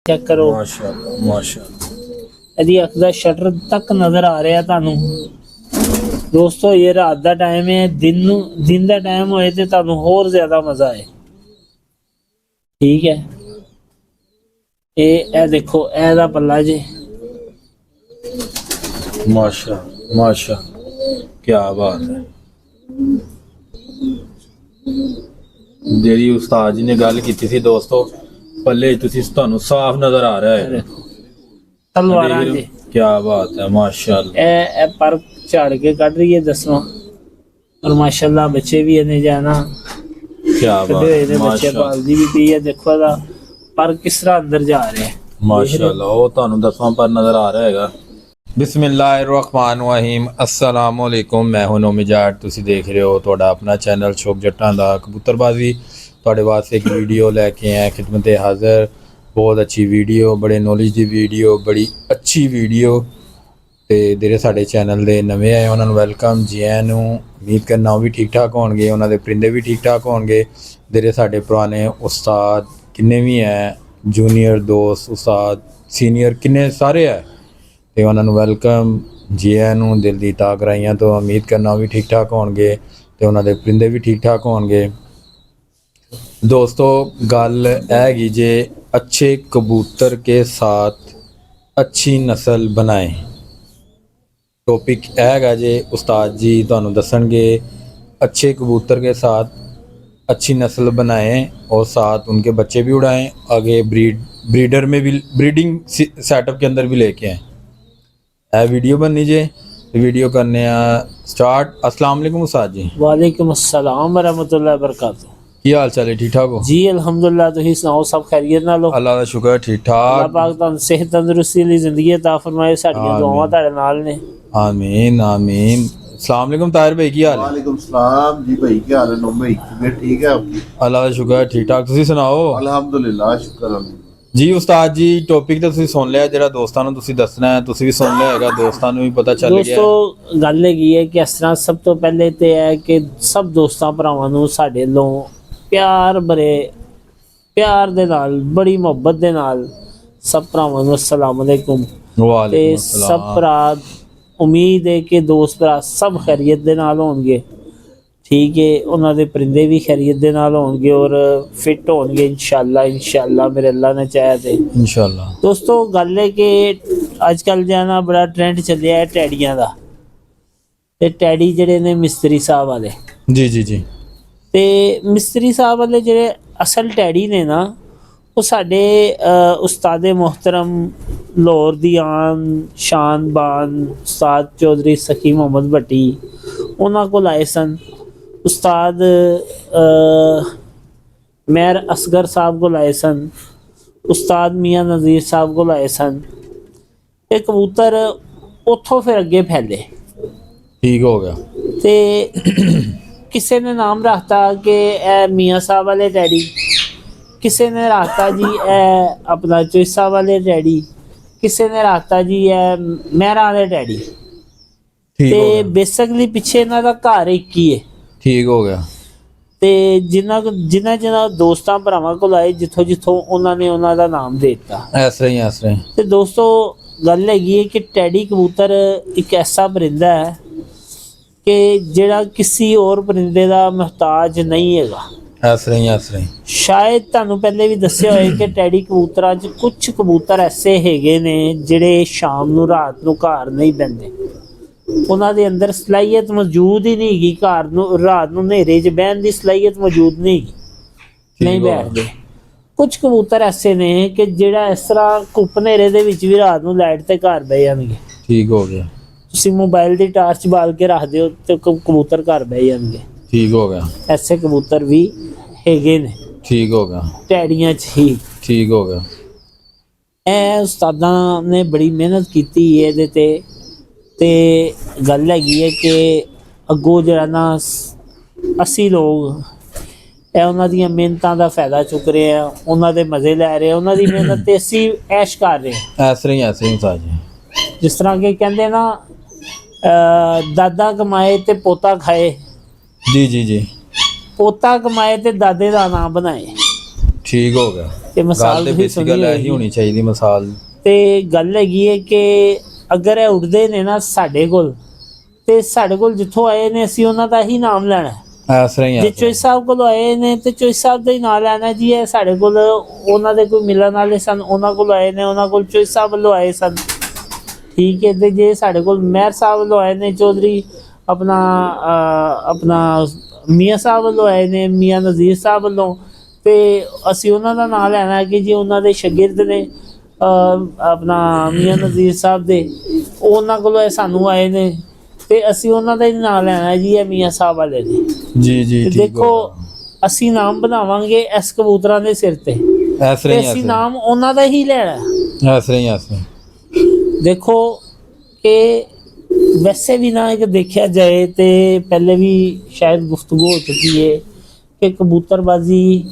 Check करो माशाअल्लाह माशाअल्लाह। यदि अख का शटर तक नजर आ रहा थानू दोस्तों, ये रात का टाइम है, दिन का टाइम होए तो थानू होर ज्यादा मजा आए। ठीक है, ए देखो ए पल्ला जी, माशा माशा, क्या बात है। जेरी उस्ताद जी ने गल की थी दोस्तों, पल्ले तुहानू साफ नजर आ रहा है। तलवारा जी, क्या बात है माशाअल्लाह। ए पर झाड़ के कट रही है 10वां, और माशाल्लाह बच्चे भी इन्हें जाना क्या बात है बच्चे माशाअल्लाह पालदी भी पई है। देखो दा पर किस तरह अंदर जा रहे हैं माशाअल्लाह। वो तुहानू 10वां पर नजर आ रहा हैगा। बिस्मिल्लाहिर्रहमानिर्रहीम, अस्सलाम वालेकुम। मैं हूं नौमिजाट, तुसी देख रहे हो तुहाडा अपना चैनल शौक जट्टां दा कबूतरबाजी। तुहाडे वास्ते एक वीडियो लैके आए खिदमत हाज़र। बहुत अच्छी वीडियो, बड़े नॉलेज दी वीडियो, बड़ी अच्छी वीडियो। तो जेह्ड़े साडे चैनल दे नवे आए उन्होंने वेलकम, जी आयां नूं। उम्मीद करना वो भी ठीक ठाक होणगे, उन्हां दे परिंदे भी ठीक ठाक होणगे। जेह्ड़े साडे पुराने उस्ताद किन्ने भी हैं, जूनियर दोस्त उस्ताद सीनियर किन्ने सारे है, तो उन्होंने वेलकम, जी आयां नूं। दिल दी ता कराइयां तो उम्मीद करना वो भी ठीक ठाक होणगे, तो उन्हां दे परिंदे भी ठीक ठाक होणगे। दोस्तों गल हैगी जे अच्छे कबूतर के साथ अच्छी नस्ल बनाएं। टॉपिक हैगा जे उस्ताद जी तुहानू दसणगे अच्छे कबूतर के साथ अच्छी नस्ल बनाएं और साथ उनके बच्चे भी उड़ाएं, आगे ब्रीडर में भी ब्रीडिंग सेटअप के अंदर भी लेके आएँ। वीडियो बननी जे, वीडियो करने स्टार्ट। अस्सलाम वालेकुम उस्ताद जी। वालेकुम अस्सलाम व रहमतुल्लाहि व बरकातहू। की हाल चाल है, ठीक ठाक हो? जी अल्हम्दुलिल्लाह, तुसीं सुनाओ सब खैरियत नाल हो? अल्लाह का शुक्र, ठीक अल्लाह ठाक। पाक तुहानू सेहत तंदुरुस्ती दी जिंदगी अता फरमाए, साडियां दुआवां तुहाडे नाल ने। आमीन आमीन। अस्सलाम वालेकुम ताहिर भाई, की हाल है? वालेकुम सलाम जी भाई, क्या हाल है? नोम भाई तबीयत ठीक है आपकी? अल्लाह का शुक्र, ठीक ठाक। तुसीं सुनाओ? अल्हम्दुलिल्लाह, शुक्र है। जी उस्ताद जी, टॉपिक तो तुसीं सुन लिया, जेड़ा दोस्तां नूं तुसीं दसना है तुसीं भी सुन लिया हैगा, दोस्तां नूं भी पता चल गया है। दोस्तों गल हैगी है कि इस तरह सब तो पहले तो है कि सब दोस्तां भरावां नूं साडे लों प्यार भरे प्यार दे नाल, बड़ी मुहब्बत दे नाल सब भरावां नूं अस्सलाम वालेकुम। ते वालेकुम सब अस्सलाम। भरा उम्मीद है कि दोस्त भरा सब खैरियत दे नाल होणगे। ठीक है, उन्हां दे परिंदे भी खैरियत दे नाल होणगे और फिट होणगे इंशाअल्लाह इंशाअल्लाह, मेरे अल्लाह ने चाहे ते। इंशाअल्लाह। दोस्तों गल है कि अजकल जाना बड़ा ट्रेंड चलिया है टैडियां दा, ते टैडी जेह्ड़े ने मिस्त्री साहब वाले, जी जी जी। ते मिस्त्री साहब वाले जेह्ड़े असल टैडी ने ना, वो साडे उस्तादे मोहतरम लाहौर दी आन शान बान उस्ताद चौधरी सखी मोहम्मद भट्टी उन्हां कोल आए सन। उस्ताद मेहर असगर साहब कोल आए सन, उस्ताद मियाँ नज़ीर साहब कोल आए सन। ते कबूतर उत्थों फिर अगे फैले, ठीक हो गया। ते किसी ने नाम रखता कि ए मियाँ साहब वाले डैडी, किसी ने रखता जी ए अपना चोइसा वाले डैडी, किसी ने रखता जी ए मेहरा वाले डैडी। ठीक हो ते गया। बेसिकली पिछे इन्हां दा घर एक ही है। ठीक हो गया। ते जिन्हां दोस्तां भरावां कोल आए, जिथों जिथों उन्होंने उन्हां दा नाम दे दिता। ऐसे ही ऐसे ही। ते दोस्तों गल हैगी है कि टैडी कबूतर एक ऐसा परिंदा है कि जेड़ा किसी और परिंदे दा मुहताज नहीं हैगा। ऐसे ही ऐसे ही। शायद तुहानू पहले भी दस्सिया होए कि टैडी कबूतरां च कुछ कबूतर ऐसे हैगे ने जेड़े शाम नू रात नू घर नहीं बहंदे। उन्हां दे अंदर सलाहियत मौजूद ही नहीं हैगी, घर नू रात नू नेरे च बहन दी सलाहियत मौजूद नहीं हैगी, नहीं बैठदे। कुछ कबूतर ऐसे ने कि जेड़ा इस तरह धुप नेरे दे विच भी रात नू लाइट ते घर बह जाणगे। ठीक हो गया। तुसीं मोबाइल दी टार्च बाल के रख दिओ ते कबूतर घर बह जाणगे। ठीक हो गया। ऐसे कबूतर भी हैगे ने ठीक हो गया। टैडियां च ही। ठीक हो गया। ए उस्तादां ने बड़ी मेहनत कीती एहदे ते गल हैगी है कि अगों जेह्ड़ा ना असी लोग ए उन्हां दियां मेहनतां दा फायदा चुक रहे हैं, उन्हां दे मज़े लै रहे हैं, उन्हां दी मेहनत ते असी ऐश कर रहे हैं। ऐसे ही उस्ताद जी। जिस तरह के कहंदे ना दादा कमाए ते पोता खाए, जी जी जी। पोता कमाए ते दादे दा नाम बनाए। ਠੀਕ ਹੋ ਗਿਆ। ਤੇ ਮਿਸਾਲ ਗੱਲ ਤੇ ਤੁਸੀਂ ਬੇਸਿਕਲ ਸੁਣੀ ਇਹੀ ਹੋਏਗੀ। ਹੋਣੀ ਚਾਹੀਦੀ ਮਿਸਾਲ। ਤੇ ਗੱਲ ਹੈਗੀ ਹੈ ਕਿ ਅਗਰ ਇਹ ਉੱਠਦੇ ਨੇ ਨਾ ਸਾਡੇ ਕੋਲ, ਤੇ ਸਾਡੇ ਕੋਲ ਜਿੱਥੋਂ ਆਏ ਨੇ ਅਸੀਂ ਉਹਨਾਂ ਦਾ ਹੀ ਨਾਮ ਲੈਣਾ ਹੈ। ਇਸ ਤਰ੍ਹਾਂ ਹੀ ਜੇ ਚੋਈ ਸਾਹਿਬ ਕੋਲ ਆਏ ਨੇ ਤੇ ਚੋਈ ਸਾਹਿਬ ਦਾ ਹੀ ਨਾਂ ਲੈਣਾ ਜੀ। ਇਹ ਸਾਡੇ ਕੋਲ ਉਹਨਾਂ ਦੇ ਕੋਈ ਮਿਲਣ ਵਾਲੇ ਸਨ, ਉਹਨਾਂ ਕੋਲ ਆਏ ਨੇ, ਉਹਨਾਂ ਕੋਲ ਚੋਈ ਸਾਹਿਬ ਵੱਲੋਂ ਆਏ ਸਨ, ਠੀਕ ਹੈ। ਤੇ ਜੇ ਸਾਡੇ ਕੋਲ ਮਹਿਰ ਸਾਹਿਬ ਵੱਲੋਂ ਆਏ ਨੇ, ਚੌਧਰੀ ਆਪਣਾ ਮੀਆਂ ਸਾਹਿਬ ਵੱਲੋਂ ਆਏ ਨੇ, ਮੀਆਂ ਨਜ਼ੀਰ ਸਾਹਿਬ ਵੱਲੋਂ, ਤੇ ਅਸੀਂ ਉਹਨਾਂ ਦਾ ਨਾਂ ਲੈਣਾ ਕਿ ਜੀ ਉਹਨਾਂ ਦੇ ਸ਼ਾਗਿਰਦ ਨੇ ਆਪਣਾ ਮੀਆਂ ਨਜ਼ੀਰ ਸਾਹਿਬ ਦੇ, ਉਹਨਾਂ ਕੋਲੋਂ ਇਹ ਸਾਨੂੰ ਆਏ ਨੇ, ਤੇ ਅਸੀਂ ਉਹਨਾਂ ਦਾ ਹੀ ਨਾਂ ਲੈਣਾ ਜੀ। ਇਹ ਮੀਆਂ ਸਾਹਿਬ ਵਾਲੇ ਨੇ ਜੀ ਜੀ। ਤੇ ਠੀਕ ਦੇਖੋ ਅਸੀਂ ਨਾਮ ਬਣਾਵਾਂਗੇ ਇਸ ਕਬੂਤਰਾਂ ਦੇ ਸਿਰ ਤੇ, ਇਸ ਤਰ੍ਹਾਂ ਹੀ ਅਸੀਂ ਨਾਮ ਉਹਨਾਂ ਦਾ ਹੀ ਲੈਣਾ। ਇਸ ਤਰ੍ਹਾਂ ਹੀ ਦੇਖੋ ਕਿ ਵੈਸੇ ਵੀ ਨਾ, ਇੱਕ ਦੇਖਿਆ ਜਾਏ ਤੇ ਪਹਿਲੇ ਵੀ ਸ਼ਾਇਦ ਗੁਫ਼ਤਗੂ ਹੋ ਚੁੱਕੀ ਹੈ ਕਿ ਕਬੂਤਰਬਾਜ਼ੀ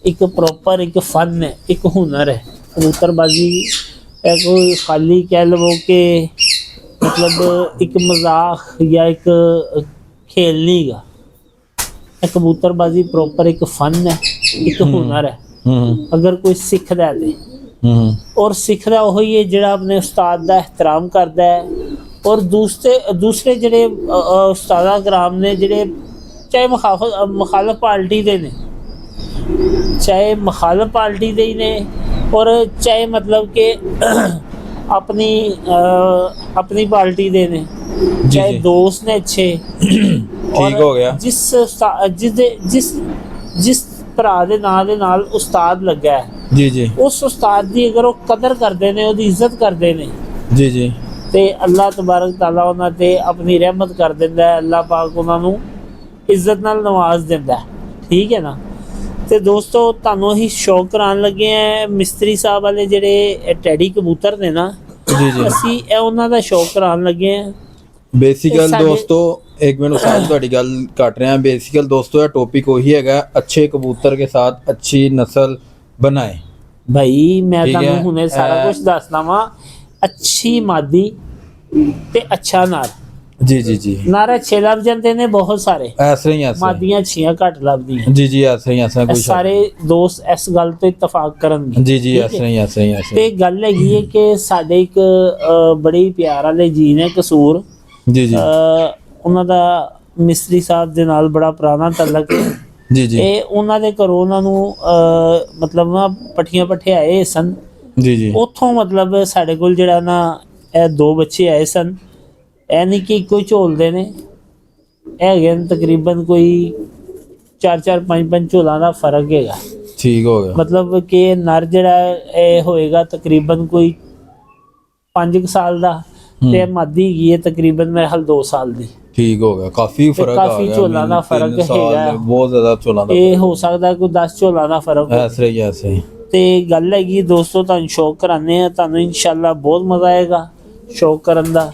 ਇੱਕ ਪ੍ਰੋਪਰ ਇੱਕ ਫਨ ਹੈ, ਇੱਕ ਹੁਨਰ ਹੈ। ਕਬੂਤਰਬਾਜ਼ੀ ਇਹ ਕੋਈ ਖਾਲੀ ਕਹਿ ਲਵੋ ਕਿ ਮਤਲਬ ਇੱਕ ਮਜ਼ਾਕ ਜਾਂ ਇੱਕ ਖੇਲ ਨਹੀਂ ਗਾ। ਇਹ ਕਬੂਤਰਬਾਜ਼ੀ ਪ੍ਰੋਪਰ ਇੱਕ ਫਨ ਹੈ, ਇੱਕ ਹੁਨਰ ਹੈ। ਅਗਰ ਕੋਈ ਸਿੱਖਦਾ ਹੈ ਤੇ ਔਰ ਸਿੱਖਦਾ ਉਹੀ ਹੈ ਜਿਹੜਾ ਆਪਣੇ ਉਸਤਾਦ ਦਾ ਇਹਤਰਾਮ ਕਰਦਾ ਹੈ। ਔਰ ਦੂਸਰੇ ਜਿਹੜੇ ਉਸਤਾਦਾ ਕਰਾਮ ਨੇ, ਜਿਹੜੇ ਚਾਹੇ ਮੁਖਾਲਫ ਪਾਰਟੀ ਦੇ ਨੇ, ਚਾਹੇ ਮੁਖਾਲਫ ਪਾਰਟੀ ਦੇ ਹੀ ਨੇ, ਔਰ ਚਾਹੇ ਮਤਲਬ ਕਿ ਆਪਣੀ ਪਾਰਟੀ ਦੇ ਨੇ, ਚਾਹੇ ਦੋਸਤ ਨੇ ਅੱਛੇ। ਠੀਕ ਹੋ ਗਿਆ। ਜਿਸ ਭਰਾ ਦੇ ਨਾਂ ਦੇ ਨਾਲ ਉਸਤਾਦ ਲੱਗਾ ਹੈ ਜੀ ਜੀ, ਉਸ ਉਸਤਾਦ ਦੀ ਅਗਰ ਉਹ ਕਦਰ ਕਰਦੇ ਨੇ, ਉਹਦੀ ਇੱਜ਼ਤ ਕਰਦੇ ਨੇ, ਜੀ ਜੀ, ਤੇ ਅੱਲਾਹ ਤਬਾਰਕ ਤਾਲਾ ਉਹਨਾਂ ਤੇ ਆਪਣੀ ਰਹਿਮਤ ਕਰ ਦਿੰਦਾ ਹੈ। ਅੱਲਾਹ ਪਾਕ ਉਹਨਾਂ ਨੂੰ ਇੱਜ਼ਤ ਨਾਲ ਨਵਾਜ਼ ਦਿੰਦਾ ਹੈ, ਠੀਕ ਹੈ ਨਾ। ਤੇ ਦੋਸਤੋ ਤੁਹਾਨੂੰ ਅਸੀਂ ਸ਼ੌਕ ਕਰਾਉਣ ਲੱਗੇ ਆ ਮਿਸਤਰੀ ਸਾਹਿਬ ਵਾਲੇ ਜਿਹੜੇ ਟੈਡੀ ਕਬੂਤਰ ਨੇ ਨਾ, ਜੀ ਜੀ, ਅਸੀਂ ਇਹ ਉਹਨਾਂ ਦਾ ਸ਼ੌਕ ਕਰਾਉਣ ਲੱਗੇ ਆ। ਬੇਸਿਕਲ ਦੋਸਤੋ एक मिनट साथ ਤੁਹਾਡੀ ਗੱਲ ਕੱਟ ਰਹੇ ਹਾਂ। बेसिकल दोस्तों ਇਹ टॉपिक वही हैगा, अच्छे कबूतर के साथ अच्छी नस्ल बनाए। ਭਾਈ ਮੈਂ ਠੀਕ ਤੁਹਾਨੂੰ ਹੈ, ਹੁਣੇ ਸਾਰਾ ਕੁਝ ਦੱਸਦਾ ਵਾਂ। ਅੱਛੀ ਮਾਦੀ ਤੇ ਅੱਛਾ ਨਰ, ਜੀ ਜੀ ਜੀ, ਨਰ ਅੱਛੇ ਲੱਭ ਜਾਂਦੇ ਨੇ ਬਹੁਤ ਸਾਰੇ, ऐसे ही ऐसे ਮਾਦੀਆਂ ਅੱਛੀਆਂ ਘੱਟ ਲੱਭਦੀਆਂ। जी जी, ऐसे ही ऐसा ਇਹ कुछ ਸਾਰੇ ਦੋਸਤ ਇਸ ਗੱਲ ਤੋਂ ਇਤਫਾਕ ਕਰਨਗੇ। जी जी, ਠੀਕ ऐसे ਹੈ? ही ऐसे ही ऐसे ਤੇ ਗੱਲ ਹੈਗੀ ਹੈ ਕਿ ਸਾਡੇ ਇੱਕ ਬੜੀ ਪਿਆਰ ਵਾਲੇ ਜੀ ਨੇ ਕਸੂਰ, जी जी ਉਹਨਾਂ ਦਾ ਮਿਸਤਰੀ ਸਾਹਿਬ ਦੇ ਨਾਲ ਬੜਾ ਪੁਰਾਣਾ ਤਾਲੁਕ ਹੈ। जी जी ਇਹ ਉਹਨਾਂ ਦੇ ਘਰੋਂ ਉਹਨਾਂ ਨੂੰ ਮਤਲਬ ਨਾ ਪੱਠੇ ਆਏ ਸਨ। जी जी, ਉੱਥੋਂ ਮਤਲਬ ਸਾਡੇ ਕੋਲ ਜਿਹੜਾ ਨਾ ਇਹ ਦੋ ਬੱਚੇ ਆਏ ਸਨ। ਇਹ ਨਹੀਂ ਕਿ ਇੱਕੋ ਹੀ ਝੋਲਦੇ ਨੇ, ਇਹ ਹੈਗੇ ਨੇ ਤਕਰੀਬਨ ਕੋਈ 4-4 5-5 ਝੋਲਾਂ ਦਾ ਫਰਕ ਹੈਗਾ। ठीक हो गया। ਮਤਲਬ ਕਿ ਨਰ ਜਿਹੜਾ ਇਹ ਹੋਏਗਾ ਤਕਰੀਬਨ ਕੋਈ 5 ਸਾਲ ਦਾ, ਤੇ ਮਾਦੀ ਹੈਗੀ ਹੈ ਤਕਰੀਬਨ ਮੇਰੇ ਹਾਲ 2 ਸਾਲ ਦੀ। ठीक हो गया, काफी फर्क आ काफी गया। झोला दा फर्क 3 साल हैगा। बहुत ज्यादा झोला दा ਇਹ ਹੋ ਸਕਦਾ ਕੋਈ 10 ਝੋਲਾਂ ਦਾ ਫਰਕ ਹੋਵੇ। ऐसे ही ऐसे ही ਤੇ ਗੱਲ ਹੈਗੀ ਦੋਸਤੋ, ਤੁਹਾਨੂੰ ਸ਼ੌਕ ਕਰਾਉਂਦੇ ਆ, ਤੁਹਾਨੂੰ ਇਨਸ਼ਾਅੱਲਾ ਬਹੁਤ ਮਜ਼ਾ ਆਏਗਾ ਸ਼ੌਕ ਕਰਨ ਦਾ।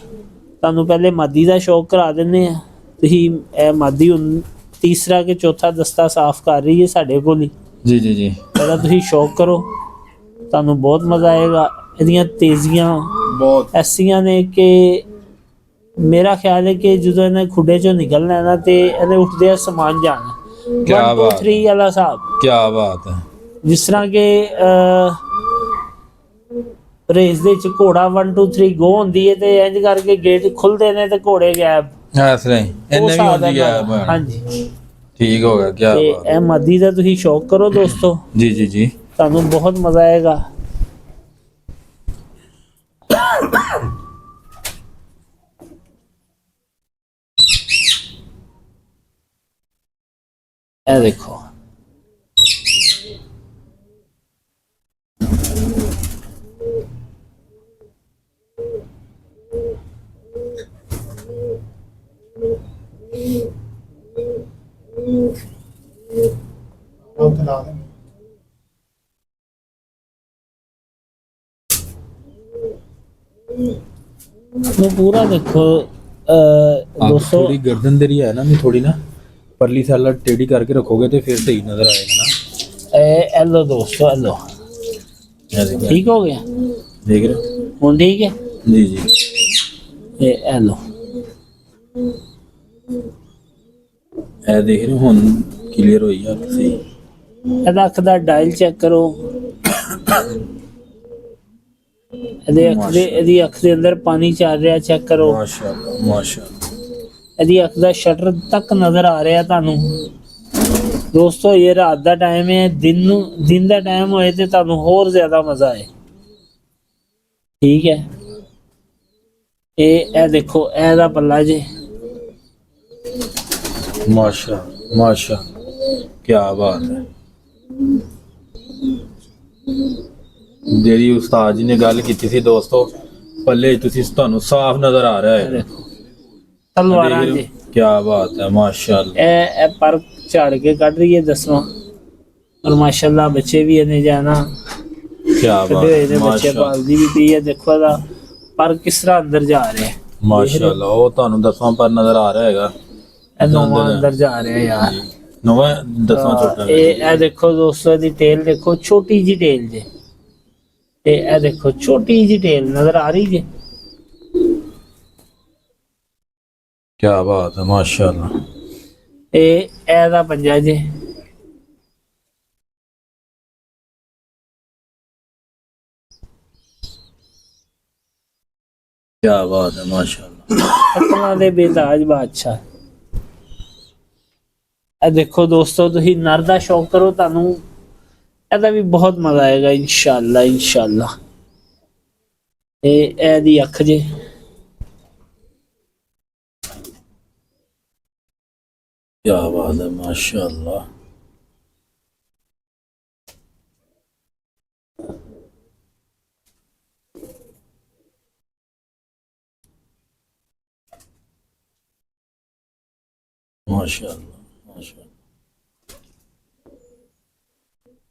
ਤੁਹਾਨੂੰ ਪਹਿਲੇ ਮਾਦੀ ਦਾ ਸ਼ੌਕ ਕਰਾ ਦਿੰਦੇ ਆ। ਤੁਸੀਂ ਇਹ ਮਾਦੀ ਹੁਣ ਤੀਸਰਾ ਕਿ ਚੌਥਾ ਦਸਤਾ ਸਾਫ਼ ਕਰ ਰਹੀ ਹੈ ਸਾਡੇ ਕੋਲ ਹੀ। जी जी जी, ਪਹਿਲਾਂ ਤੁਸੀਂ ਸ਼ੌਕ ਕਰੋ, ਤੁਹਾਨੂੰ ਬਹੁਤ ਮਜ਼ਾ ਆਏਗਾ। ਇਹਦੀਆਂ ਤੇਜ਼ੀਆਂ ਬਹੁਤ ਐਸੀਆਂ ਨੇ ਕਿ ਮੇਰਾ ਖਿਆਲ ਹੈ ਕਿ ਜਦੋਂ ਇਹਨੇ ਖੁੱਡੇ ਚੋਂ ਨਿਕਲਣਾ ਹੈ ਨਾ, ਤੇ ਇਹਨੇ ਉੱਠਦੇ ਆ ਸਮਾਨ ਜਾਣਾ। ਕਿਆ 1 2 ਬਾਤ। 3 ਵਾਲਾ ਹਿਸਾਬ, क्या बात है। ਜਿਸ ਤਰ੍ਹਾਂ ਕਿ ਰੇਸ ਦੇ ਵਿੱਚ ਘੋੜਾ 1 2 3 ਗੋ ਹੁੰਦੀ ਹੈ, ਤੇ ਇੰਜ ਕਰਕੇ ਗੇਟ ਖੁੱਲਦੇ ਨੇ ਤੇ ਘੋੜੇ ਗਾਇਬ। ऐसे ही ਉਹ इन्ने भी ਹਿਸਾਬ होती ਹੈ है। ਇਹਨਾਂ ਦਾ। ਹਾਂਜੀ, ठीक हो गया, क्या ਤੇ बात। ਇਹ ਮਾਦੀ ਦਾ ਤੁਸੀਂ ਸ਼ੌਕ ਕਰੋ ਦੋਸਤੋ, जी जी जी, ਤੁਹਾਨੂੰ ਬਹੁਤ ਮਜ਼ਾ ਆਏਗਾ। ਇਹ ਦੇਖੋ वो पूरा देखो दोस्तों। थोड़ी गर्दन तेरी है ना, नहीं थोड़ी ना परली साला टेढ़ी करके रखोगे तो फिर सही नजर आएगा ना। हेलो दोस्तों, हेलो, ये देखो, ठीक हो गया देख रहे हो? हूँ? ठीक है, जी जी, हेलो, ये देख रहे हो, हुन क्लियर हो गया सही। ਇਹਦਾ ਅੱਖ ਦਾ ਡਾਇਲ ਚੈੱਕ ਕਰੋ। ਇਹਦੀ ਅੱਖ ਦੇ ਅੰਦਰ ਪਾਣੀ ਚੱਲ ਰਿਹਾ, ਚੈੱਕ ਕਰੋ। ਮਾਸ਼ਾਅੱਲਾ ਮਾਸ਼ਾਅੱਲਾ। ਇਹਦੀ ਅੱਖ ਦਾ ਸ਼ਟਰ ਤੱਕ ਨਜ਼ਰ ਆ ਰਿਹਾ ਤੁਹਾਨੂੰ। ਦੋਸਤੋ ਇਹ ਰਾਤ ਦਾ ਟਾਈਮ ਹੈ, ਦਿਨ ਦਾ ਟਾਈਮ ਹੋਏ ਤੇ ਤੁਹਾਨੂੰ ਹੋਰ ਜ਼ਿਆਦਾ ਮਜ਼ਾ ਆਏ। ਠੀਕ ਹੈ, ਇਹ ਦੇਖੋ ਇਹਦਾ ਪੱਲਾ ਜੇ। ਮਾਸ਼ਾ ਮਾਸ਼ਾ, ਕੀ ਬਾਤ ਹੈ। ਜਿਹੜੀ ਉਸਤਾਦ ਜੀ ਨੇ ਗੱਲ ਕੀਤੀ ਸੀ ਦੋਸਤੋ, ਪੱਲੇ ਤੁਸੀਂ ਤੁਹਾਨੂੰ ਸਾਫ਼ ਨਜ਼ਰ ਆ ਰਿਹਾ ਹੈ। ਤਲਵਾਰਾਂ ਜੀ, ਕੀ ਬਾਤ ਹੈ ਮਾਸ਼ਾਅੱਲਾ। ਇਹ ਪਰ ਝਾੜ ਕੇ ਕੱਢ ਰਹੀ ਹੈ 10ਵਾਂ, ਔਰ ਮਾਸ਼ਾਅੱਲਾ ਬੱਚੇ ਵੀ ਇਹਨੇ ਜਾਣਾ ਕੀ ਬਾਤ ਹੈ। ਬੱਚੇ ਮਾਸ਼ਾਅੱਲਾ ਪਾਲਦੀ ਵੀ ਪਈ ਹੈ। ਦੇਖੋ ਇਹਦਾ ਪਰ ਕਿਸ ਤਰ੍ਹਾਂ ਅੰਦਰ ਜਾ ਰਿਹਾ ਹੈ ਮਾਸ਼ਾਅੱਲਾ। ਉਹ ਤੁਹਾਨੂੰ 10ਵਾਂ ਪਰ ਨਜ਼ਰ ਆ ਰਿਹਾ ਹੈਗਾ, ਇਹ 9ਵਾਂ ਅੰਦਰ ਜਾ ਰਿਹਾ ਯਾਰ। 9ਵਾਂ 10ਵਾਂ ਛੋਟਾ। ਇਹ ਦੇਖੋ ਦੋਸਤੋ ਇਹਦੀ ਟੇਲ ਦੇਖੋ, ਛੋਟੀ ਜੀ ਟੇਲ ਜੇ। ਤੇ ਇਹ ਦੇਖੋ ਛੋਟੀ ਜੀ ਟੇਲ ਨਜ਼ਰ ਆ ਰਹੀ ਜੇ। ਕੀ ਬਾਤ ਹੈ ਮਾਸ਼ਾਅੱਲਾ। ਇਹਦਾ ਪੰਜਾ ਜੇ। ਕੀ ਬਾਤ ਹੈ ਮਾਸ਼ਾਅੱਲਾ। ਅਕਲਾਂ ਦੇ ਬੇਤਾਜ ਬਾਦਸ਼ਾਹ। ਇਹ ਦੇਖੋ ਦੋਸਤੋ, ਤੁਸੀਂ ਨਰ ਦਾ ਸ਼ੌਕ ਕਰੋ, ਤੁਹਾਨੂੰ ਇਹਦਾ ਵੀ ਬਹੁਤ ਮਜ਼ਾ ਆਏਗਾ ਇਨਸ਼ਾਅੱਲਾ ਇਨਸ਼ਾਅੱਲਾ। ਇਹਦੀ ਅੱਖ ਜੇ। ਕੀ ਬਾਤ ਹੈ ਮਾਸ਼ਾਅੱਲਾ। माशाअल्लाह माशाअल्लाह।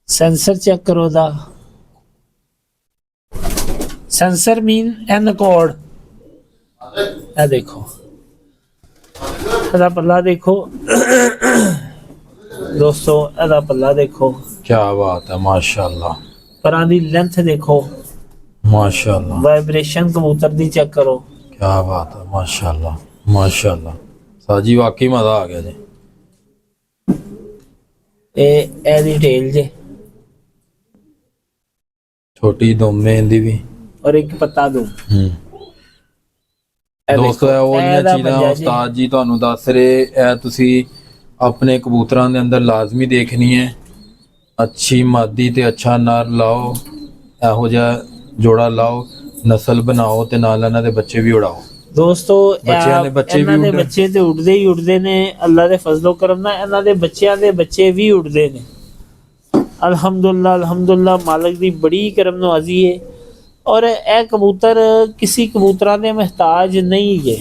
सेंसर चेक करो दा। Sensor mean an code. ये देखो ਇਹਦਾ ਪੱਲਾ ਦੇਖੋ ਦੋਸਤੋ, ਇਹਦਾ ਪੱਲਾ ਦੇਖੋ। क्या बात है माशाअल्लाह। ਪਰਾਂ ਦੀ ਲੈਂਥ ਦੇਖੋ, माशाअल्लाह। ਵਾਈਬ੍ਰੇਸ਼ਨ ਕਬੂਤਰ ਦੀ ਚੈੱਕ ਕਰੋ। क्या बात है माशाअल्लाह माशाअल्लाह। साजी वाकई मजा आ गया जी। ਇਹਦੀ ਟੇਲ ਜੇ, छोटी दुम्मे इंदी भी ਔਰ ਇੱਕ ਪੱਤਾ ਦੋ। ਦੋਸਤੋ ਇਹ ਉਹ ਜਿਹੀਆਂ ਚੀਜ਼ਾਂ ਉਸਤਾਦ ਜੀ ਤੁਹਾਨੂੰ ਦੱਸ ਰਹੇ, ਇਹ ਤੁਸੀਂ ਆਪਣੇ ਕਬੂਤਰਾਂ ਦੇ ਅੰਦਰ ਲਾਜ਼ਮੀ ਦੇਖਣੀ ਹੈ। ਅੱਛੀ ਮਾਦੀ ਤੇ ਅੱਛਾ ਨਰ ਲਾਓ, ਇਹੋ ਜਿਹਾ ਜੋੜਾ ਲਾਓ, ਨਸਲ ਬਣਾਓ ਤੇ ਨਾਲ ਇਹਨਾਂ ਦੇ ਬੱਚੇ ਵੀ ਉਡਾਓ। ਦੋਸਤੋ ਬੱਚਿਆਂ ਦੇ ਬੱਚੇ ਵੀ ਇਹਨਾਂ ਦੇ ਬੱਚੇ ਤੇ ਉੱਡਦੇ ਹੀ ਉੱਡਦੇ ਨੇ। ਅੱਲਾ ਦੇ ਫਜ਼ਲੋ ਕਰਮ ਨਾਲ ਇਹਨਾਂ ਦੇ ਬੱਚਿਆਂ ਦੇ ਬੱਚੇ ਵੀ ਉੱਡਦੇ ਨੇ। ਅਲਹਮਦੁਲਿਲਾ ਅਲਹਮਦੁਲਿਲਾ, ਮਾਲਕ ਦੀ ਬੜੀ ਕਰਮ ਨਵਾਜ਼ੀ ਹੈ। ਔਰ ਇਹ ਕਬੂਤਰ ਕਿਸੇ ਕਬੂਤਰਾਂ ਦੇ ਮੁਹਤਾਜ ਨਹੀਂ ਹੈਗੇ,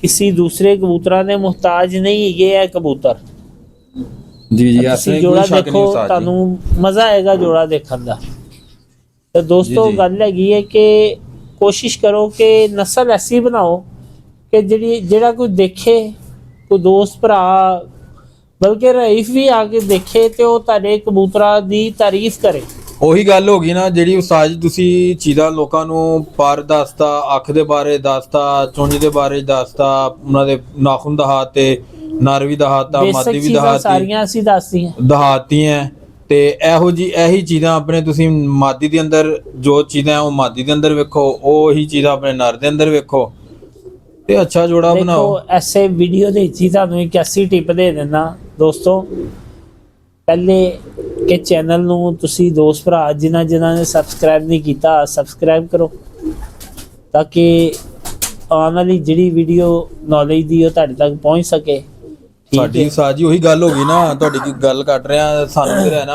ਕਿਸੇ ਦੂਸਰੇ ਕਬੂਤਰਾਂ ਦੇ ਮੁਹਤਾਜ ਨਹੀਂ ਹੈਗੇ ਇਹ ਕਬੂਤਰ। ਜੀ ਜੀ, ਤੁਸੀਂ ਜੋੜਾ ਦੇਖੋ, ਤੁਹਾਨੂੰ ਮਜ਼ਾ ਆਏਗਾ ਜੋੜਾ ਦੇਖਣ ਦਾ। ਤੇ ਦੋਸਤੋ ਗੱਲ ਹੈਗੀ ਹੈ ਕਿ ਕੋਸ਼ਿਸ਼ ਕਰੋ ਕਿ ਨਸਲ ਐਸੀ ਬਣਾਓ ਕਿ ਜਿਹੜਾ ਕੋਈ ਦੇਖੇ, ਕੋਈ ਦੋਸਤ ਭਰਾ ਬਲਕਿ ਰਈਫ ਵੀ ਆ ਕੇ ਦੇਖੇ ਤੇ ਉਹ ਤੁਹਾਡੇ ਕਬੂਤਰਾਂ ਦੀ ਤਾਰੀਫ ਕਰੇ। ਉਹੀ ਗੱਲ ਹੋ ਗਈ ਨਾ, ਜਿਹੜੀ ਉਸਤਾਦ ਜੀ ਤੁਸੀਂ ਚੀਜ਼ਾਂ ਲੋਕਾਂ ਨੂੰ ਪਰ ਦੱਸਤਾ, ਅੱਖ ਦੇ ਬਾਰੇ ਦੱਸਤਾ, ਚੁੰਝ ਦੇ ਬਾਰੇ ਦੱਸਤਾ, ਉਹਨਾਂ ਦੇ ਨਾਖੂਨ ਦਹਾਤੇ, ਨਰਵੀ ਦਹਾਤਾ, ਮਾਦੀ ਵੀ ਦਹਾਤੀ, ਸਾਰੀਆਂ ਅਸੀਂ ਦਹਾਤੀਆਂ। ਤੇ ਇਹੀ ਚੀਜ਼ਾਂ ਆਪਣੇ ਤੁਸੀਂ ਮਾਦੀ ਦੇ ਅੰਦਰ ਜੋ ਚੀਜ਼ਾਂ ਉਹ ਮਾਦੀ ਦੇ ਅੰਦਰ ਵੇਖੋ, ਉਹੀ ਚੀਜ਼ਾਂ ਆਪਣੇ ਨਰ ਦੇ ਅੰਦਰ ਵੇਖੋ ਤੇ ਅੱਛਾ ਜੋੜਾ ਬਣਾਓ। ਐਸੇ ਵੀਡੀਓ ਦੇ ਵਿੱਚ ਹੀ ਤੁਹਾਨੂੰ ਇੱਕ ਐਸੀ ਟਿਪ ਦੇ ਦਿੰਦਾ ਦੋਸਤੋ। ਪਹਿਲੇ ਕਿ ਚੈਨਲ ਨੂੰ ਤੁਸੀਂ ਦੋਸਤ ਭਰਾ ਜਿਨ੍ਹਾਂ ਨੇ ਸਬਸਕ੍ਰਾਈਬ ਨਹੀਂ ਕੀਤਾ, ਸਬਸਕ੍ਰਾਈਬ ਕਰੋ ਤਾਂ ਕਿ ਆਉਣ ਵਾਲੀ ਜਿਹੜੀ ਵੀਡੀਓ ਨੌਲੇਜ ਦੀ ਉਹ ਤੁਹਾਡੇ ਤੱਕ ਪਹੁੰਚ ਸਕੇ। ਸਾਡੀ ਸਾਜੀ ਉਹੀ ਗੱਲ ਹੋ ਗਈ ਨਾ, ਤੁਹਾਡੀ ਕੀ ਗੱਲ ਕੱਟ ਰਿਹਾ, ਸਾਨੂੰ ਤੇ ਰਹਿਣਾ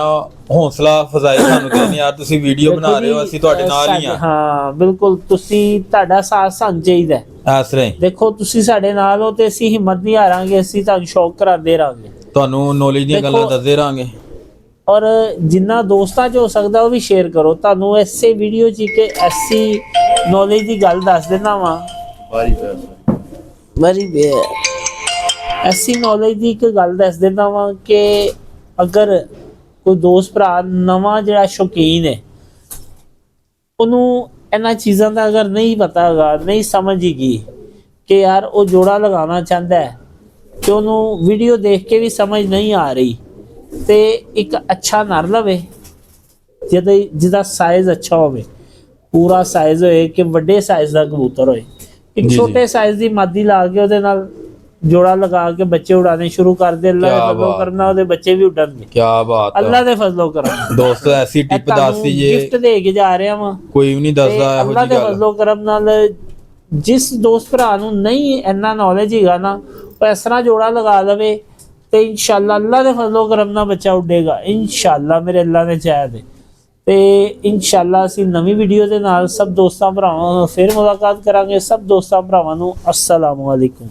ਹੌਸਲਾ ਫਜ਼ਾਈ, ਸਾਨੂੰ ਕਹਿੰਦੇ ਯਾਰ ਤੁਸੀਂ ਵੀਡੀਓ ਬਣਾ ਰਹੇ ਹੋ, ਅਸੀਂ ਤੁਹਾਡੇ ਨਾਲ ਹੀ ਆ। ਹਾਂ ਬਿਲਕੁਲ, ਤੁਹਾਡਾ ਸਾਥ ਸਾਨੂੰ ਚਾਹੀਦਾ ਇਸ ਤਰ੍ਹਾਂ। ਦੇਖੋ ਤੁਸੀਂ ਸਾਡੇ ਨਾਲ ਹੋ ਤੇ ਅਸੀਂ ਹਿੰਮਤ ਨਹੀਂ ਹਾਰਾਂਗੇ, ਅਸੀਂ ਤੁਹਾਨੂੰ ਸ਼ੌਕ ਕਰਾਉਂਦੇ ਰਹਾਂਗੇ, ਤੁਹਾਨੂੰ ਨੌਲੇਜ ਦੀਆਂ ਗੱਲਾਂ ਦੱਸਦੇ ਰਹਾਂਗੇ। ਔਰ ਜਿੰਨਾ ਦੋਸਤਾਂ 'ਚ ਹੋ ਸਕਦਾ ਉਹ ਵੀ ਸ਼ੇਅਰ ਕਰੋ। ਤੁਹਾਨੂੰ ਐਸੇ ਵੀਡੀਓ 'ਚ ਇੱਕ ਐਸੀ ਨੌਲੇਜ ਦੀ ਗੱਲ ਦੱਸ ਦੇਣਾ ਵਾ, ਐਸੀ ਨੌਲੇਜ ਦੀ ਇੱਕ ਗੱਲ ਦੱਸ ਦਿੰਦਾ ਵਾਂ ਕਿ ਅਗਰ ਕੋਈ ਦੋਸਤ ਭਰਾ ਨਵਾਂ ਜਿਹੜਾ ਸ਼ੌਕੀਨ ਹੈ, ਉਹਨੂੰ ਇਹਨਾਂ ਚੀਜ਼ਾਂ ਦਾ ਅਗਰ ਨਹੀਂ ਪਤਾ ਹੈਗਾ, ਨਹੀਂ ਸਮਝ ਹੈਗੀ ਕਿ ਯਾਰ ਉਹ ਜੋੜਾ ਲਗਾਉਣਾ ਚਾਹੁੰਦਾ ਹੈ ਕਿ ਉਹਨੂੰ ਵੀਡੀਓ ਦੇਖ ਕੇ ਵੀ ਸਮਝ ਨਹੀਂ ਆ ਰਹੀ, ਤੇ ਇੱਕ ਅੱਛਾ ਨਰ ਲਵੇ ਜਿਹਦਾ ਸਾਈਜ਼ ਅੱਛਾ ਹੋਵੇ, ਪੂਰਾ ਸਾਈਜ਼ ਹੋਏ ਕਿ ਵੱਡੇ ਸਾਈਜ਼ ਦਾ ਕਬੂਤਰ ਹੋਏ। ਇੱਕ ਜੀ, ਛੋਟੇ ਸਾਈਜ਼ ਦੀ ਮਾਦੀ ਲਾ ਕੇ ਉਹਦੇ ਨਾਲ ਜੋੜਾ ਲਗਾ ਕੇ ਬੱਚੇ ਉਡਾਣੇ ਸ਼ੁਰੂ ਕਰ ਦੇ, ਅੱਲਾ ਦੇ ਕਿਆ ਫਜ਼ਲੋਂ ਬਾਤ ਕਰਨਾ ਉਹਦੇ ਬੱਚੇ ਵੀ ਉੱਡਣਗੇ, ਕੀ ਬਾਤ ਅੱਲਾ ਆ ਦੇ ਫਜ਼ਲੋਂ ਕਰਮ। ਦੋਸਤੋ, ਐਸੀ ਟਿਪ ਦੱਸ ਦਈਏ ਗਿਫਟ ਦੇ ਕੇ ਜਾ ਰਿਹਾ ਵਾਂ, ਕੋਈ ਵੀ ਨਹੀਂ ਦੱਸਦਾ ਇਹੋ ਅੱਲਾ ਜੀ ਦੇ ਗੱਲ। ਫਜ਼ਲੋਂ ਕਰਮ ਨਾਲ ਜਿਸ ਦੋਸਤ ਭਰਾ ਨੂੰ ਨਹੀਂ ਇੰਨਾ ਨੌਲੇਜ ਹੈਗਾ ਨਾ, ਉਹ ਇਸ ਤਰ੍ਹਾਂ ਜੋੜਾ ਲਗਾ ਲਵੇ ਤੇ ਇਨਸ਼ਾਅੱਲਾ ਅੱਲਾ ਦੇ ਫਜ਼ਲੋਂ ਕਰਮ ਨਾਲ ਬੱਚਾ ਉੱਡੇਗਾ ਇਨਸ਼ਾਅੱਲਾ, ਮੇਰੇ ਅੱਲਾ ਨੇ ਚਾਹਿਆ ਤੇ ਇਨਸ਼ਾਅੱਲਾ ਅਸੀਂ ਨਵੀਂ ਵੀਡੀਓ ਦੇ ਨਾਲ ਸਭ ਦੋਸਤਾਂ ਭਰਾਵਾਂ ਨਾਲ ਫਿਰ ਮੁਲਾਕਾਤ ਕਰਾਂਗੇ। ਸਭ ਦੋਸਤਾਂ ਭਰਾਵਾਂ ਨੂੰ अस्सलाम वालेकुम।